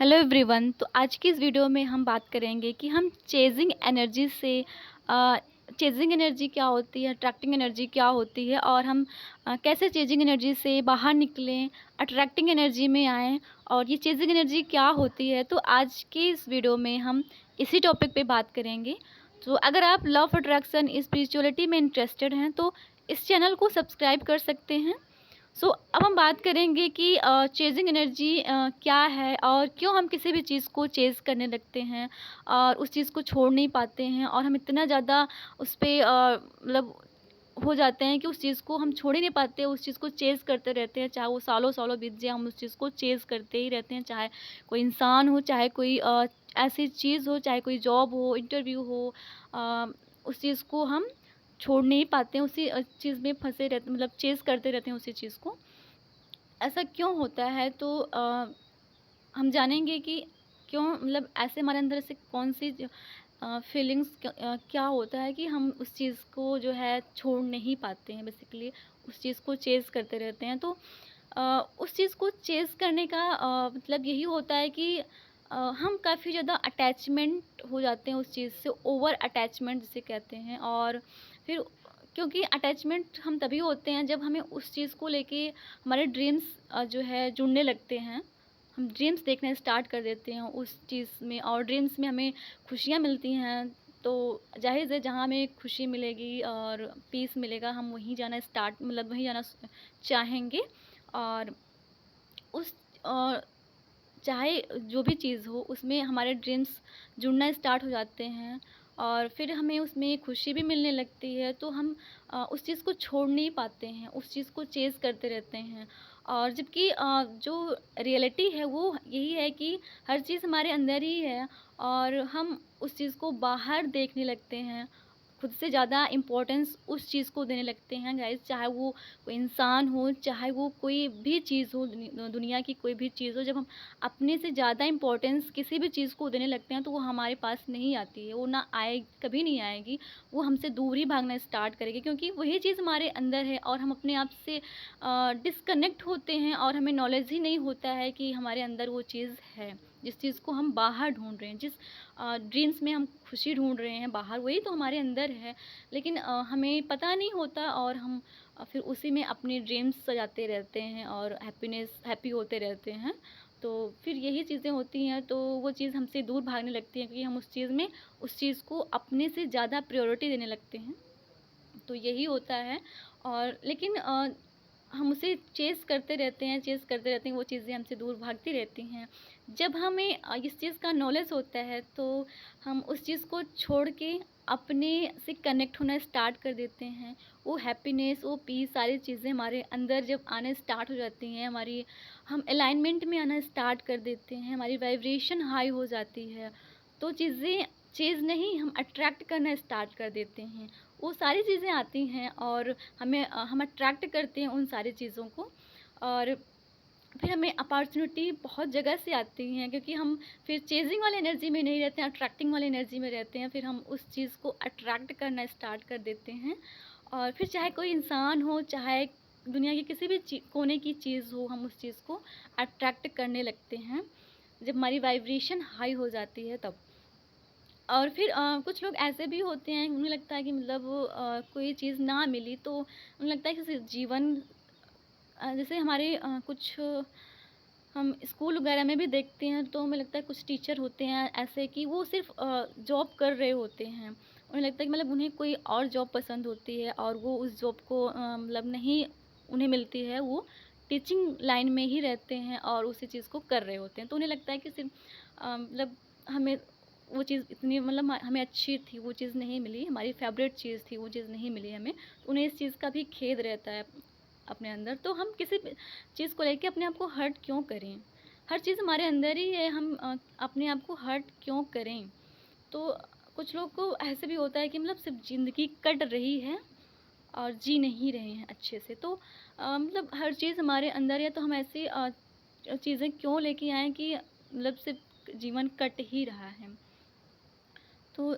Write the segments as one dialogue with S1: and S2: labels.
S1: Hello everyone. तो आज की इस वीडियो में हम बात करेंगे कि हम चेजिंग एनर्जी से चेजिंग एनर्जी क्या होती है, अट्रैक्टिंग एनर्जी क्या होती है और हम कैसे चेजिंग एनर्जी से बाहर निकलें, अट्रैक्टिंग एनर्जी में आएँ और ये चेजिंग एनर्जी क्या होती है। तो आज की इस वीडियो में हम इसी टॉपिक पे बात करेंगे। तो अगर आप लव ऑफ अट्रैक्शन, स्पिरिचुअलिटी में इंटरेस्टेड हैं तो इस चैनल को सब्सक्राइब कर सकते हैं। अब हम बात करेंगे कि चेजिंग एनर्जी क्या है और क्यों हम किसी भी चीज़ को चेज़ करने लगते हैं और उस चीज़ को छोड़ नहीं पाते हैं और हम इतना ज़्यादा उस पे मतलब हो जाते हैं कि उस चीज़ को हम छोड़ ही नहीं पाते, उस चीज़ को चेज़ करते रहते हैं, चाहे वो सालों-सालों बीत जाए, हम उस चीज़ को चेज़ करते ही रहते हैं। चाहे कोई इंसान हो, चाहे कोई ऐसी चीज़ हो, चाहे कोई जॉब हो, इंटरव्यू हो, अ, उस चीज़ को हम छोड़ नहीं पाते हैं, उसी चीज़ में फँसे रहते, मतलब चेज़ करते रहते हैं उसी चीज़ को। ऐसा क्यों होता है? तो हम जानेंगे कि क्यों, मतलब ऐसे हमारे अंदर से कौन-सी फीलिंग्स क्या होता है कि हम उस चीज़ को जो है छोड़ नहीं पाते हैं, बेसिकली उस चीज़ को चेज़ करते रहते हैं। तो उस चीज़ को चेज़ करने का मतलब यही होता है कि हम काफ़ी ज़्यादा अटैचमेंट हो जाते हैं उस चीज़ से, ओवर अटैचमेंट जिसे कहते हैं। और फिर क्योंकि अटैचमेंट हम तभी होते हैं जब हमें उस चीज़ को लेके हमारे ड्रीम्स जो है जुड़ने लगते हैं। हम ड्रीम्स देखना स्टार्ट कर देते हैं उस चीज़ में और ड्रीम्स में हमें खुशियाँ मिलती हैं। तो ज़ाहिर है जहाँ हमें खुशी मिलेगी और पीस मिलेगा, हम वहीं जाना स्टार्ट, मतलब वहीं जाना चाहेंगे। और उस अ, चाहे जो भी चीज़ हो उसमें हमारे ड्रीम्स जुड़ना स्टार्ट हो जाते हैं और फिर हमें उसमें खुशी भी मिलने लगती है। तो हम उस चीज़ को छोड़ नहीं पाते हैं, उस चीज़ को चेज़ करते रहते हैं। और जबकि जो रियलिटी है वो यही है कि हर चीज़ हमारे अंदर ही है और हम उस चीज़ को बाहर देखने लगते हैं। खुद से ज़्यादा इम्पोर्टेंस उस चीज़ को देने लगते हैं गाइज़, चाहे वो कोई इंसान हो, चाहे वो कोई भी चीज़ हो, दुनिया की कोई भी चीज़ हो। जब हम अपने से ज़्यादा इम्पोर्टेंस किसी भी चीज़ को देने लगते हैं तो वो हमारे पास नहीं आती है, वो ना आए, कभी नहीं आएगी। वो हमसे दूर ही भागना स्टार्ट करेगी क्योंकि वही चीज़ हमारे अंदर है और हम अपने आप से डिस्कनेक्ट होते हैं और हमें नॉलेज ही नहीं होता है कि हमारे अंदर वो चीज़ है। जिस चीज़ को हम बाहर ढूँढ रहे हैं, जिस ड्रीम्स में हम खुशी ढूँढ रहे हैं बाहर, वही तो हमारे अंदर है। लेकिन हमें पता नहीं होता और हम फिर उसी में अपने ड्रीम्स सजाते रहते हैं और हैप्पी होते रहते हैं। तो फिर यही चीज़ें होती हैं, तो वो चीज़ हमसे दूर भागने लगती है क्योंकि हम उस चीज़ को अपने से ज़्यादा प्रायोरिटी देने लगते हैं। तो यही होता है। और लेकिन हम उसे चेज़ करते रहते हैं, वो चीज़ें हमसे दूर भागती रहती हैं। जब हमें इस चीज़ का नॉलेज होता है तो हम उस चीज़ को छोड़ के अपने से कनेक्ट होना स्टार्ट कर देते हैं। वो हैप्पीनेस, वो पीस, सारी चीज़ें हमारे अंदर जब आने स्टार्ट हो जाती हैं, हम अलाइनमेंट में आना स्टार्ट कर देते हैं, हमारी वाइब्रेशन हाई हो जाती है। तो चीज़ नहीं, हम अट्रैक्ट करना स्टार्ट कर देते हैं। वो सारी चीज़ें आती हैं और हम अट्रैक्ट करते हैं उन सारी चीज़ों को। और फिर हमें अपॉर्च्युनिटी बहुत जगह से आती हैं क्योंकि हम फिर चेज़िंग वाली एनर्जी में नहीं रहते हैं, अट्रैक्टिंग वाली एनर्जी में रहते हैं। फिर हम उस चीज़ को अट्रैक्ट करना स्टार्ट कर देते हैं और फिर चाहे कोई इंसान हो, चाहे दुनिया की किसी भी कोने की चीज़ हो, हम उस चीज़ को अट्रैक्ट करने लगते हैं जब हमारी वाइब्रेशन हाई हो जाती है तब। और फिर कुछ लोग ऐसे भी होते हैं, उन्हें लगता है कि मतलब कोई चीज़ ना मिली तो उन्हें लगता है कि जीवन जैसे हमारे कुछ हम स्कूल वगैरह में भी देखते हैं तो हमें लगता है कुछ टीचर होते हैं ऐसे कि वो सिर्फ़ जॉब कर रहे होते हैं। उन्हें लगता है कि मतलब उन्हें कोई और जॉब पसंद होती है और वो उस जॉब को मतलब नहीं उन्हें मिलती है, वो टीचिंग लाइन में ही रहते हैं और उसी चीज़ को कर रहे होते हैं। तो उन्हें लगता है कि सिर्फ़ मतलब हमें वो चीज़ इतनी, मतलब हमें अच्छी थी, वो चीज़ नहीं मिली, हमारी फ़ेवरेट चीज़ थी, वो चीज़ नहीं मिली हमें। तो उन्हें इस चीज़ का भी खेद रहता है अपने अंदर। तो हम किसी भी चीज़ को लेके अपने आप को हर्ट क्यों करें? हर चीज़ हमारे अंदर ही है, हम अपने आप को हर्ट क्यों करें? तो कुछ लोग को ऐसे भी होता है कि मतलब सिर्फ़ ज़िंदगी कट रही है और जी नहीं रहे हैं अच्छे से। तो मतलब हर चीज़ हमारे अंदर है तो हम ऐसी चीज़ें क्यों लेके आएँ कि मतलब सिर्फ़ जीवन कट ही रहा है। तो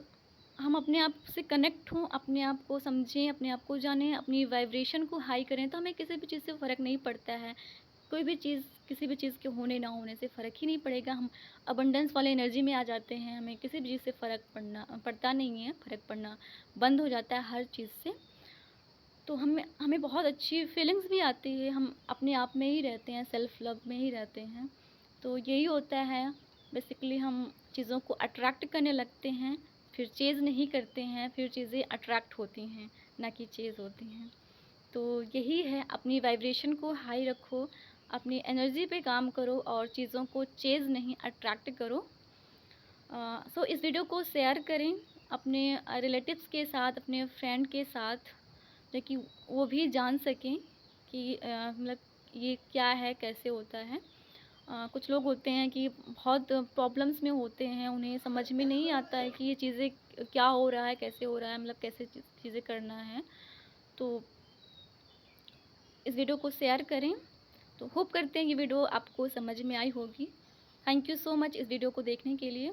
S1: हम अपने आप से कनेक्ट हों, अपने आप को समझें, अपने आप को जानें, अपनी वाइब्रेशन को हाई करें, तो हमें किसी भी चीज़ से फ़र्क नहीं पड़ता है। कोई भी चीज़, किसी भी चीज़ के होने ना होने से फ़र्क ही नहीं पड़ेगा। हम अबंडेंस वाले एनर्जी में आ जाते हैं, हमें किसी भी चीज़ से फ़र्क पड़ता नहीं है, फ़र्क पड़ना बंद हो जाता है हर चीज़ से। तो हमें हमें बहुत अच्छी फीलिंग्स भी आती है, हम अपने आप में ही रहते हैं, सेल्फ लव में ही रहते हैं। तो यही होता है बेसिकली, हम चीज़ों को अट्रैक्ट करने लगते हैं, फिर चेज़ नहीं करते हैं, फिर चीज़ें अट्रैक्ट होती हैं, ना कि चेज़ होती हैं। तो यही है, अपनी वाइब्रेशन को हाई रखो, अपनी एनर्जी पे काम करो और चीज़ों को चेज़ नहीं अट्रैक्ट करो। सो इस वीडियो को शेयर करें अपने रिलेटिव्स के साथ, अपने फ्रेंड के साथ, ताकि वो भी जान सकें कि मतलब ये क्या है, कैसे होता है। कुछ लोग होते हैं कि बहुत प्रॉब्लम्स में होते हैं, उन्हें समझ में नहीं आता है कि ये चीज़ें क्या हो रहा है, कैसे हो रहा है, मतलब कैसे चीज़ें करना है। तो इस वीडियो को शेयर करें। तो होप करते हैं ये वीडियो आपको समझ में आई होगी। थैंक यू सो मच इस वीडियो को देखने के लिए।